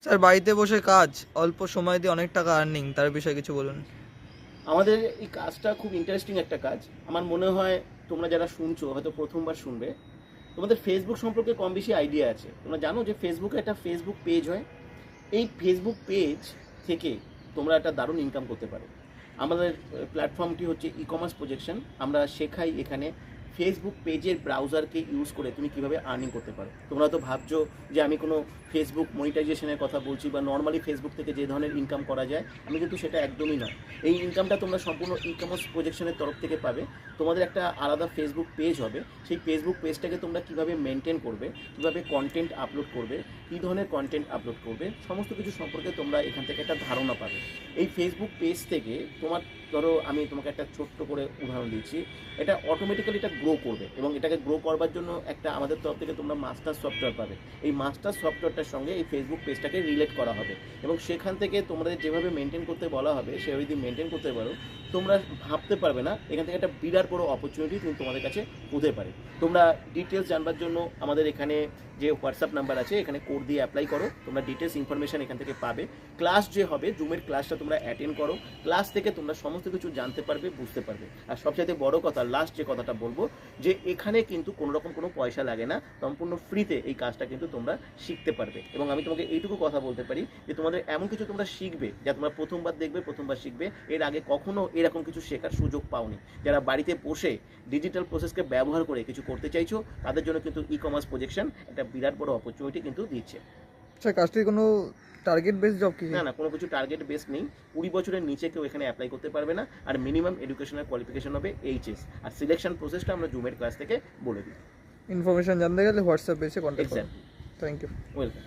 Sir বাড়িতে বসে কাজ, অল্প সময় দিয়ে অনেক টাকা আর্নিং, তার বিষয়ে কিছু বলুন। আমাদের এই কাজটা খুব ইন্টারেস্টিং একটা কাজ। আমার মনে হয় তোমরা যারা শুনছো হয়তো প্রথমবার শুনবে, তোমাদের ফেসবুক সম্পর্কে কম বেশি আইডিয়া আছে। তোমরা জানো যে ফেসবুকে একটা ফেসবুক পেজ হয়। এই ফেসবুক পেজ থেকে তোমরা একটা দারুণ ইনকাম করতে পারো। আমাদের প্ল্যাটফর্মটি হচ্ছে ই কমার্স প্রজেকশন। আমরা শেখাই এখানে ফেসবুক পেজের ব্রাউজারকে ইউজ করে তুমি কিভাবে আর্নিং করতে পারো। তোমরা তো ভাবছো যে আমি কোনো ফেসবুক মনিটাইজেশনের কথা বলছি বা নর্মালি ফেসবুক থেকে যে ধরনের ইনকাম করা যায়, আমি কিন্তু সেটা একদমই নয়। এই ইনকামটা তোমরা সম্পূর্ণ ই কমার্স প্রজেকশনের তরফ থেকে পাবে। তোমাদের একটা আলাদা ফেসবুক পেজ হবে। সেই ফেসবুক পেজটাকে তোমরা কীভাবে মেনটেন করবে, কীভাবে কন্টেন্ট আপলোড করবে, কী ধরনের কন্টেন্ট আপলোড করবে, সমস্ত কিছু সম্পর্কে তোমরা এখান থেকে একটা ধারণা পাবে। এই ফেসবুক পেজ থেকে তোমার, ধরো আমি তোমাকে একটা ছোট্ট করে উদাহরণ দিচ্ছি, এটা অটোমেটিক্যালি এটা গ্রো করবে এবং এটাকে গ্রো করবার জন্য একটা আমাদের তরফ থেকে তোমরা মাস্টার সফটওয়্যার পাবে। এই মাস্টার সফটওয়্যারটার সঙ্গে এই ফেসবুক পেজটাকে রিলেট করা হবে এবং সেখান থেকে তোমাদের যেভাবে মেনটেন করতে বলা হবে সেভাবে যদি মেনটেন করতে পারো, তোমরা ভাবতে পারবে না এখান থেকে একটা বিরাট বড় অপরচুনিটি কিন্তু তোমাদের কাছে হতে পারে। তোমরা ডিটেলস জানবার জন্য আমাদের এখানে যে হোয়াটসঅ্যাপ নাম্বার আছে, এখানে কোড দিয়ে অ্যাপ্লাই করো। তোমরা ডিটেলস ইনফরমেশন এখান থেকে পাবে। ক্লাস যে হবে, জুমের ক্লাসটা তোমরা অ্যাটেন্ড করো। ক্লাস থেকে তোমরা সমস্ত কিছু জানতে পারবে, বুঝতে পারবে। আর সবচাইতে বড় কথা, লাস্ট যে কথাটা বলবো, যে এখানে কিন্তু কোনো রকম কোনো পয়সা লাগে না, সম্পূর্ণ ফ্রিতে এই কাজটা কিন্তু তোমরা শিখতে পারবে। এবং আমি তোমাকে এইটুকু কথা বলতে পারি যে তোমাদের এমন কিছু তোমরা শিখবে যা তোমরা প্রথমবার দেখবে, প্রথমবার শিখবে। এর আগে কখনো এরকম কিছু শেখার সুযোগ পাওনি। যারা বাড়িতে বসে ডিজিটাল প্রসেসকে ব্যবহার করে কিছু করতে চাইছো, তাদের জন্য কিন্তু ই কমার্স প্রজেকশন একটা বিরাট বড় অপরচুনিটি কিন্তু দিচ্ছে। স্যার কাজটি কোনো টার্গেট বেস জব কি? না, কোনো কিছু টার্গেট বেস নেই। 20 বছরের নিচে কেউ এখানে অ্যাপ্লাই করতে পারবে না। আর মিনিমাম এডুকেশনাল কোয়ালিফিকেশন হবে এইচএস। আর সিলেকশন প্রসেসটা আমরা জুমের ক্লাস থেকে বলে দিই। ইনফরমেশন জানতে গেলে হোয়াটসঅ্যাপ বেসে কন্ট্যাক্ট করুন। এক্স্যাক্টলি। Thank you. ওয়েলকাম।